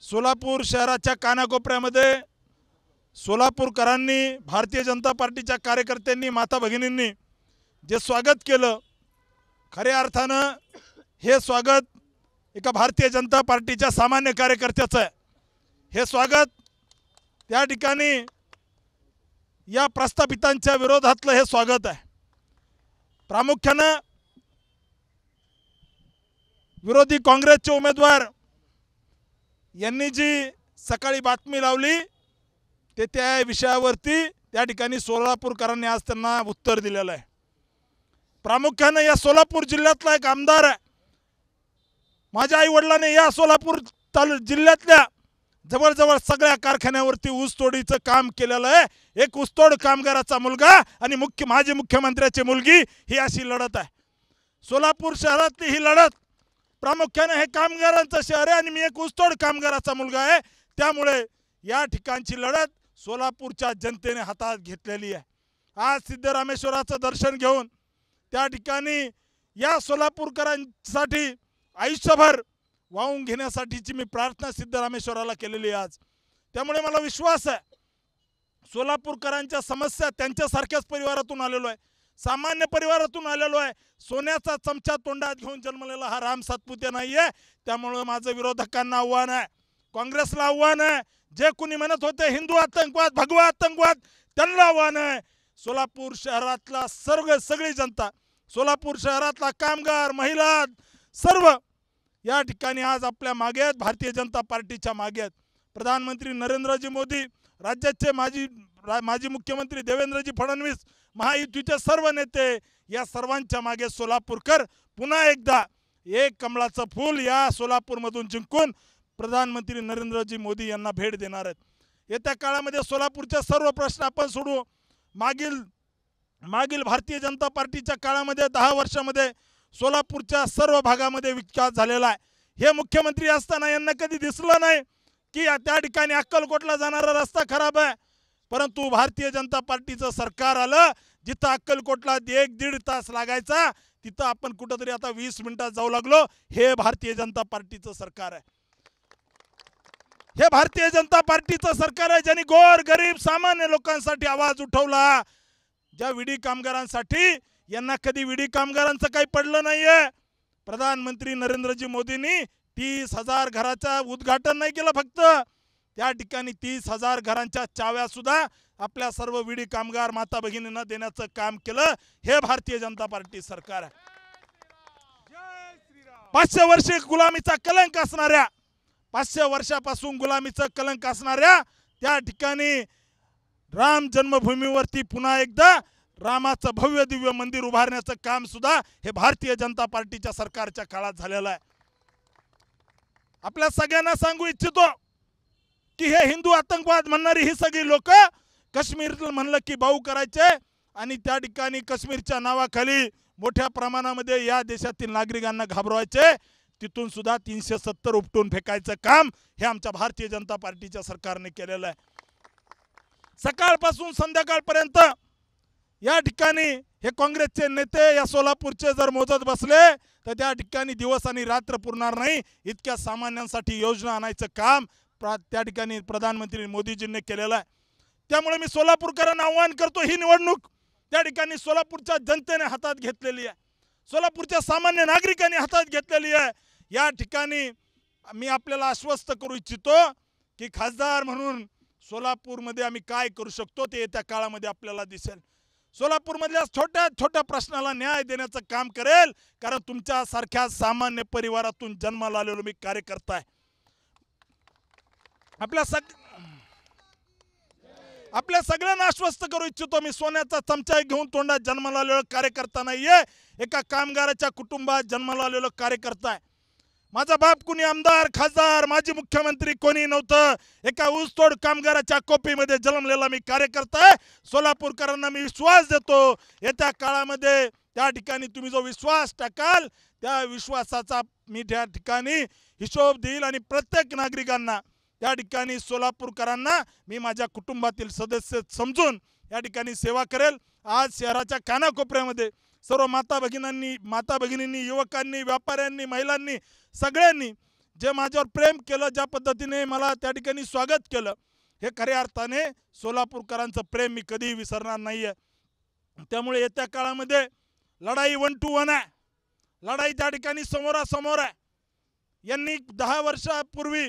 सोलापूर शहराच्या कानाकोपऱ्यामध्ये सोलापूरकरांनी, भारतीय जनता पार्टीच्या कार्यकर्त्यांनी, माता भगिनींनी जे स्वागत केलं, खऱ्या अर्थानं हे स्वागत एका भारतीय जनता पार्टीच्या सामान्य कार्यकर्त्याचं आहे। हे स्वागत त्या ठिकाणी या प्रस्थापितांच्या विरोधातलं हे स्वागत आहे। प्रामुख्यानं विरोधी काँग्रेसचे उमेदवार यांनी जी सकाळी बातमी लावली ते त्या विषयावरती त्या ठिकाणी सोलापूरकरांनी आज त्यांना उत्तर दिलेलं आहे। प्रामुख्याने या सोलापूर जिल्ह्यातला एक आमदार आहे। माझ्या आई वडिलांनी या सोलापूर जिल्ह्यातल्या जवळजवळ सगळ्या कारखान्यावरती ऊसतोडीचं काम केलेलं आहे। एक ऊसतोड कामगाराचा मुलगा आणि माजी मुख्यमंत्र्याची मुलगी ही अशी लढत आहे। सोलापूर शहरातली ही लढत प्रामुख्याने हे कामगारांचं शहर आहे आणि मी एक ऊसतोड कामगाराचा मुलगा आहे, त्यामुळे या ठिकाणची लढत सोलापूरच्या जनतेने हातात घेतलेली आहे। आज सिद्धरामेश्वराचं दर्शन घेऊन त्या ठिकाणी या सोलापूरकरांसाठी आयुष्यभर वाहून घेण्यासाठीची मी प्रार्थना सिद्धरामेश्वराला केलेली आहे आज। त्यामुळे मला विश्वास आहे सोलापूरकरांच्या समस्या, त्यांच्यासारख्याच परिवारातून आलेलो आहे, सामान्य परिवारातून आलेलो आहे। सोन्याचा चमचा तोंडात घेऊन जन्मलेला हा राम सातपुते नाहीये। त्यामुळे माझं विरोधकांना आव्हान आहे, काँग्रेसला आव्हान आहे, जे कोणी म्हणत होते हिंदू आतंकवाद, भगवा आतंकवाद, त्यांना आव्हान आहे। सोलापूर शहरातला सगळी जनता, सोलापूर शहरातला कामगार, महिला सर्व या ठिकाणी आज आपल्या मागे आहेत, भारतीय जनता पार्टीच्या मागे आहेत। प्रधानमंत्री नरेंद्रजी मोदी, राज्याचे माजी मुख्यमंत्री देवेंद्रजी फडणवीस, महायुतीचे सर्व नेते, या सर्वांच्या मागे सोलापूरकर पुन्हा एकदा एक कमळाचं फूल या सोलापूरमधून जिंकून प्रधानमंत्री नरेंद्रजी मोदी यांना भेट देणार आहेत। येत्या काळामध्ये सोलापूरचे सर्व प्रश्न आपण सोडवू। मागील भारतीय जनता पार्टीच्या काळामध्ये 10 वर्षामध्ये सोलापूरच्या सर्व भागामध्ये विकास झालेला आहे। हे मुख्यमंत्री असताना यांना कधी दिसलं नाही की त्या ठिकाणी अक्कलकोटला जाणारा रस्ता खराब आहे, परंतु भारतीय जनता पार्टीचं सरकार आलं, जिथं अक्कलकोटला 1-1.5 तास लागायचा तिथं आपण कुठंतरी आता 20 मिनिटात जाऊ लागलो। हे भारतीय जनता पार्टीचं सरकार आहे, हे भारतीय जनता पार्टीचं सरकार आहे ज्यांनी गोर गरीब सामान्य लोकांसाठी आवाज उठवला। ज्या विडी कामगारांसाठी, यांना कधी विडी कामगारांचं काही पडलं नाहीये। प्रधानमंत्री नरेंद्रजी मोदींनी 30,000 घराचं उद्घाटन नाही केलं, फक्त त्या ठिकाणी 30,000 घरांच्या चाव्या सुद्धा आपल्या सर्व विडी कामगार माता भगिनींना देण्याचं काम केलं। हे भारतीय जनता पार्टी सरकार आहे। 500 वर्षे गुलामीचा कलंक असणाऱ्या, 500 वर्षापासून गुलामीचं कलंक असणाऱ्या त्या ठिकाणी राम जन्मभूमीवरती पुन्हा एकदा रामाचं भव्य दिव्य मंदिर उभारण्याचं काम सुद्धा हे भारतीय जनता पार्टीच्या सरकारच्या काळात झालेलं आहे। आपल्या सगळ्यांना सांगू इच्छितो की हे हिंदू आतंकवाद म्हणणारी ही सगळी लोक काश्मीर म्हणलं की बाऊ करायचे आणि त्या ठिकाणी काश्मीरच्या नावाखाली मोठ्या प्रमाणामध्ये या देशातील नागरिकांना घाबरवायचे, तिथून सुद्धा 370 उपटून फेकायचं काम हे आमच्या भारतीय जनता पार्टीच्या सरकारने केलेलं आहे। सकाळपासून संध्याकाळपर्यंत या ठिकाणी हे काँग्रेसचे नेते या सोलापूरचे जर मोजत बसले तर त्या ठिकाणी दिवस आणि रात्र पुरणार नाही, इतक्या सामान्यांसाठी योजना आणायचं काम त्या ठिकाणी प्रधानमंत्री मोदीजींनी केलेलं आहे। त्यामुळे मी सोलापूरकरांना आव्हान करतो, ही निवडणूक त्या ठिकाणी सोलापूरच्या जनतेने हातात घेतलेली आहे, सोलापूरच्या सामान्य नागरिकांनी हातात घेतलेली आहे। या ठिकाणी मी आपल्याला आश्वस्त करू इच्छितो की खासदार म्हणून सोलापूरमध्ये आम्ही काय करू शकतो ते येत्या काळामध्ये आपल्याला दिसेल। सोलापूरमधल्या छोट्या छोट्या प्रश्नाला न्याय देण्याचं काम करेल, कारण तुमच्या सारख्या सामान्य परिवारातून जन्माला आलेलो मी कार्यकर्ता आहे। आपल्या सगळ्यांना आश्वस्त करू इच्छितो, मी सोन्याचा चमचा घेऊन तोंडात जन्माला आलेलो कार्यकर्ता नाहीये, एका कामगाराच्या कुटुंबात जन्माला आलेलो कार्यकर्ता आहे। माझा बाप कुणी आमदार, खासदार, माजी मुख्यमंत्री कोणी नव्हतं, एका ऊसतोड कामगाराच्या कोपीमध्ये जन्मलेला मी कार्यकर्ता आहे। सोलापूरकरांना मी विश्वास देतो, येत्या काळामध्ये त्या ठिकाणी तुम्ही जो विश्वास टाकाल त्या विश्वासाचा मी त्या ठिकाणी हिशोब देईल आणि प्रत्येक नागरिकांना त्या ठिकाणी सोलापूरकरांना मी माझ्या कुटुंबातील सदस्य समजून या ठिकाणी सेवा करेल। आज शहराच्या कानाकोपऱ्यामध्ये सर्व माता भगिनींनी, युवकांनी, व्यापाऱ्यांनी, महिलांनी, सगळ्यांनी जे माझ्यावर प्रेम केलं, ज्या पद्धतीने मला त्या ठिकाणी स्वागत केलं, हे खऱ्या अर्थाने सोलापूरकरांचं प्रेम मी कधीही विसरणार नाही आहे। त्यामुळे येत्या काळामध्ये लढाई 1 to 1 आहे, लढाई त्या ठिकाणी समोरासमोर आहे। यांनी 10 वर्षापूर्वी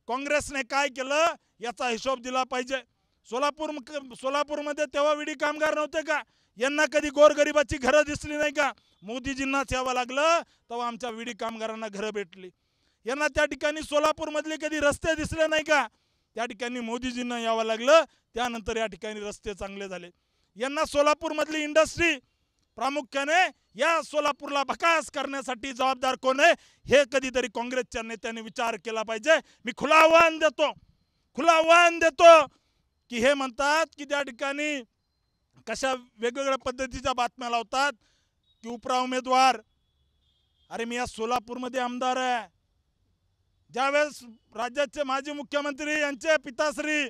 काँग्रेसने काय केलं याचा हिशोब दिला पाहिजे। सोलापूरमध्ये तेव्हा विडी कामगार नव्हते का? यांना कधी गोरगरिबाची घरं दिसली नाही का? मोदीजींनाच यावं लागलं तेव्हा आमच्या विडी कामगारांना घरं भेटली। यांना त्या ठिकाणी सोलापूरमधले कधी रस्ते दिसले नाही का? त्या ठिकाणी मोदीजींना यावं लागलं, त्यानंतर या ठिकाणी रस्ते चांगले झाले। यांना सोलापूरमधली इंडस्ट्री प्रामुख्याने या सोलापूरला भकास करण्यासाठी जबाबदार कोण आहे हे कधीतरी काँग्रेसच्या नेत्यांनी विचार केला पाहिजे। मी खुलं आव्हान देतो की हे म्हणतात की त्या ठिकाणी कशा वेगवेगळ्या पद्धतीच्या बातम्या लावतात की उपरा उमेदवार, अरे मी या सोलापूरमध्ये आमदार आहे। ज्यावेळेस राज्याचे माजी मुख्यमंत्री यांचे पिताश्री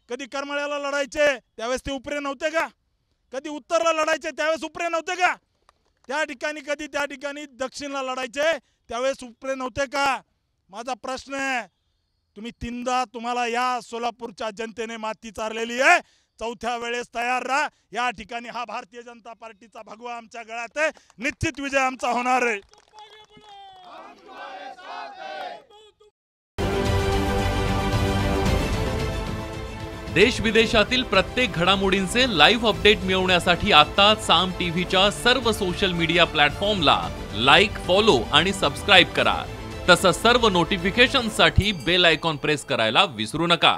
कधी करमाळ्याला लढायचे त्यावेळेस ते उपरे नव्हते का? कधी उत्तरला लढायचे त्यावेळेस उपरे नव्हते का? त्या ठिकाणी दक्षिणला लढायचे त्यावेळेस उपरे नव्हते का? माझा प्रश्न आहे, तुम्ही तीनदा तुम्हाला या सोलापूरच्या जनतेने माती चारलेली आहे, चौथ्या वेळेस तयार राहा। या ठिकाणी हा भारतीय जनता पार्टीचा भगवा आमच्या गळ्यात आहे, निश्चित विजय आमचा होणार आहे। देश विदेशातील प्रत्येक घडामोडींचे लाईव्ह अपडेट मिळवण्यासाठी आता साम टीव्हीच्या सर्व सोशल मीडिया प्लॅटफॉर्मला लाईक, फॉलो आणि सबस्क्राईब करा। तसंच सर्व नोटिफिकेशनसाठी बेल आयकॉन प्रेस करायला विसरू नका।